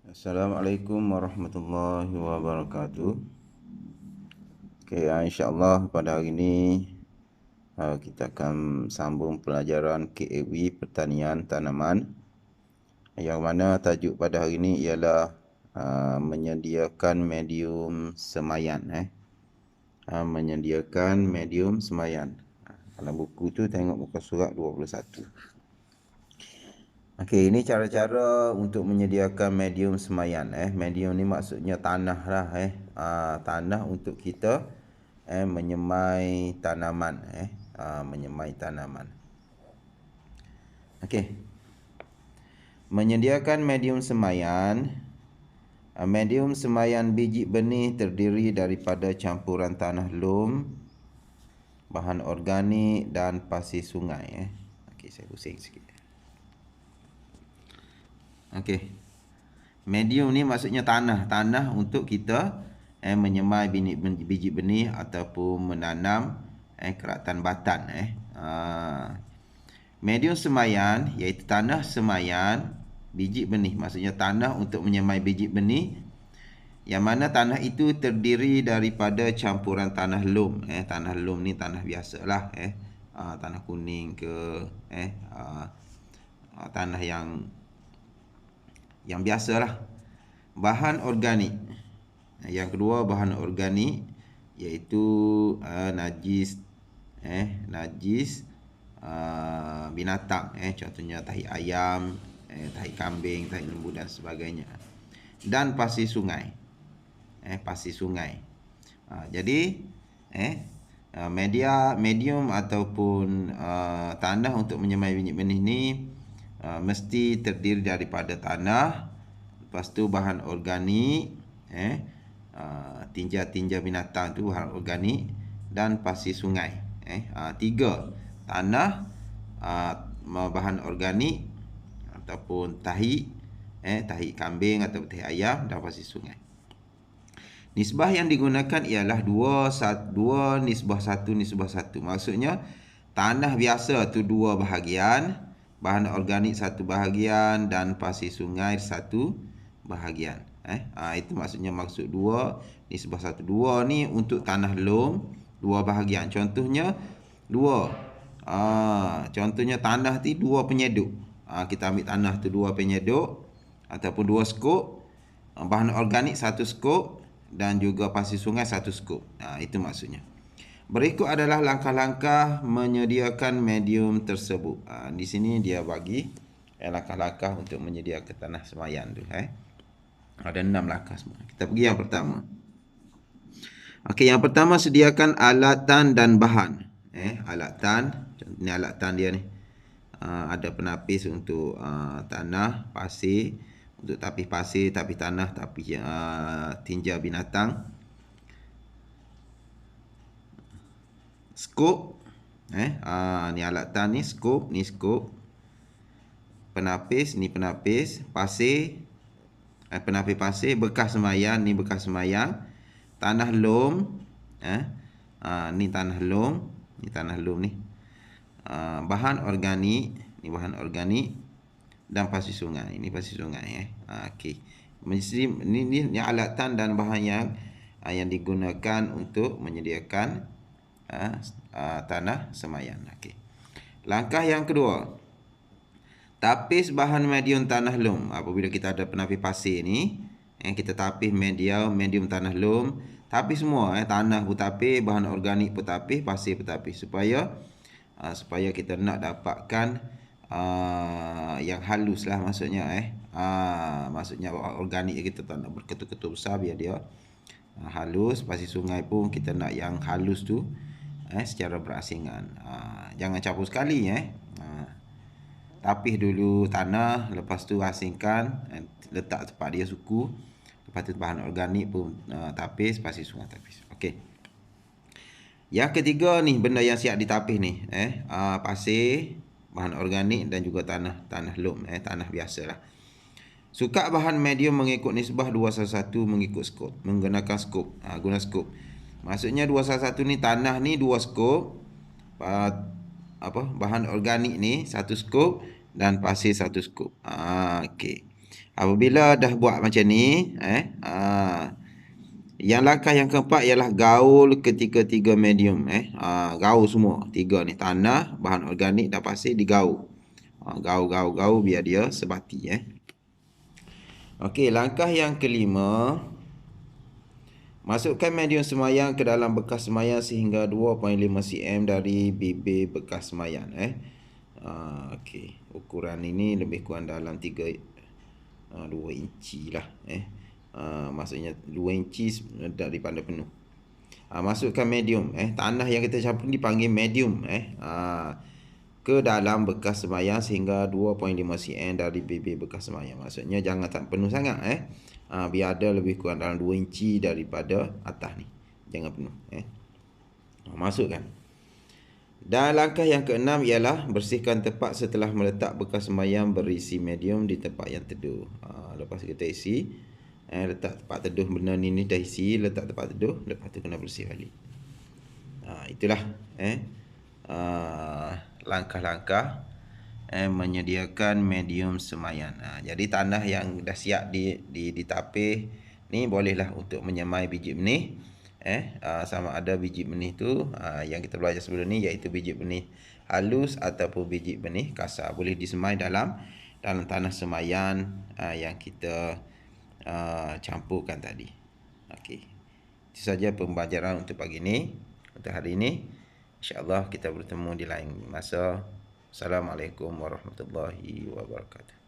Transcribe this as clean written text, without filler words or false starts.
Assalamualaikum warahmatullahi wabarakatuh. InsyaAllah pada hari ini kita akan sambung pelajaran KAV Pertanian Tanaman, yang mana tajuk pada hari ini ialah menyediakan medium semayan. Menyediakan medium semayan. Dalam buku tu tengok muka surat 21. Okey, ini cara-cara untuk menyediakan medium semayan. Medium ni maksudnya tanah lah. Tanah untuk kita menyemai tanaman. Menyemai tanaman. Okey. Menyediakan medium semayan. Medium semayan biji benih terdiri daripada campuran tanah lum, bahan organik dan pasir sungai. Okey, saya pusing sikit. Okey. Medium ni maksudnya tanah untuk kita menyemai biji benih ataupun menanam keratan batan. Medium semayan iaitu tanah semayan biji benih, maksudnya tanah untuk menyemai biji benih, yang mana tanah itu terdiri daripada campuran tanah lum. Tanah lum ni tanah biasalah, tanah kuning ke tanah yang biasalah. Bahan organik. Yang kedua, bahan organik iaitu najis binatang, contohnya tahi ayam, tahi kambing, tahi lembu dan sebagainya. Dan pasir sungai. Pasir sungai. Jadi medium ataupun tanah untuk menyemai biji benih ni mesti terdiri daripada tanah, lepas tu bahan organik, tinja-tinja binatang tu bahan organik, dan pasir sungai. Tiga, tanah, bahan organik ataupun tahi kambing atau tahi ayam, dan pasir sungai. Nisbah yang digunakan ialah 2 nisbah 1 nisbah 1. Maksudnya tanah biasa tu 2 bahagian, bahan organik 1 bahagian, dan pasir sungai 1 bahagian. Itu maksudnya maksud 2 nisbah 1. 2 ni untuk tanah lum 2 bahagian. Contohnya 2. Contohnya tanah tu 2 penyeduk. Kita ambil tanah tu 2 penyeduk ataupun 2 skop. Bahan organik 1 skop dan juga pasir sungai 1 skop. Itu maksudnya. Berikut adalah langkah-langkah menyediakan medium tersebut. Di sini dia bagi langkah-langkah untuk menyediakan tanah semayan tu. Ada 6 langkah semua. Kita pergi yang pertama. Okey, yang pertama, sediakan alatan dan bahan. Alatan, ni alatan dia ni. Ada penapis untuk tanah, pasir, untuk tapis pasir, tapis tanah, tapis tinja binatang. Skop, ni alatan ni, skop, ni skop. Penapis, ni penapis. Pasir, penapis pasir. Bekas semayang, ni bekas semayang. Tanah lum, ni tanah lum, ni tanah lum ni. Bahan organik, ni bahan organik, dan pasir sungai, ini pasir sungai. Okey. Ni alatan dan bahan yang digunakan untuk menyediakan tanah semayan. Okey. Langkah yang kedua, tapis bahan medium tanah lum. Apabila kita ada penapis pasir ni, kita tapis medium tanah lum, tapis semua, tanah pun tapis, bahan organik pun tapis, pasir pun tapis, supaya kita nak dapatkan yang halus lah maksudnya. Maksudnya organik kita tak nak berketul-ketul besar, biar dia halus. Pasir sungai pun kita nak yang halus tu secara berasingan. Jangan campur sekali. Tapis dulu tanah, lepas tu asingkan, letak tempat dia suku. Lepas tu bahan organik pun tapis, pasir sungai tapis. Okey. Yang ketiga ni, benda yang siap ditapis ni, pasir, bahan organik, dan juga tanah lum, tanah biasalah. Sukat bahan medium mengikut nisbah 2:1 mengikut skop, menggunakan skop. Guna skop. Maksudnya 2:1 ni, tanah ni 2 skop, bahan organik ni 1 skop, dan pasir 1 skop. Okey. Apabila dah buat macam ni, yang langkah yang keempat ialah gaul ketiga-tiga medium. Gaul semua. Tiga ni, tanah, bahan organik dan pasir digaul. Gaul biar dia sebati. Okey, langkah yang kelima. Masukkan medium semayan ke dalam bekas semayan sehingga 2.5 cm dari bibir bekas semayan. Okey, ukuran ini lebih kurang dalam 2 inci lah. Maksudnya 2 inci daripada penuh. Masukkan medium. Tanah yang kita campur dipanggil medium. Ke dalam bekas semayan sehingga 2.5 cm dari bibir bekas semayan. Maksudnya jangan tak penuh sangat. Biar ada lebih kurang dalam 2 inci daripada atas ni. Jangan penuh. Masukkan. Dan langkah yang keenam ialah bersihkan tempat setelah meletak bekas semayang berisi medium di tempat yang teduh. Lepas kita isi, letak tempat teduh, benda ni dah isi, letak tempat teduh, lepas tu kena bersih balik. Itulah langkah-langkah menyediakan medium semayan. Jadi tanah yang dah siap ditapih ni bolehlah untuk menyemai biji benih. Sama ada biji benih tu yang kita belajar sebelum ni, iaitu biji benih halus ataupun biji benih kasar, boleh disemai dalam tanah semayan yang kita campurkan tadi. Okey, itu saja pembelajaran untuk pagi ni, untuk hari ini. InsyaAllah kita bertemu di lain masa. Assalamualaikum warahmatullahi wabarakatuh.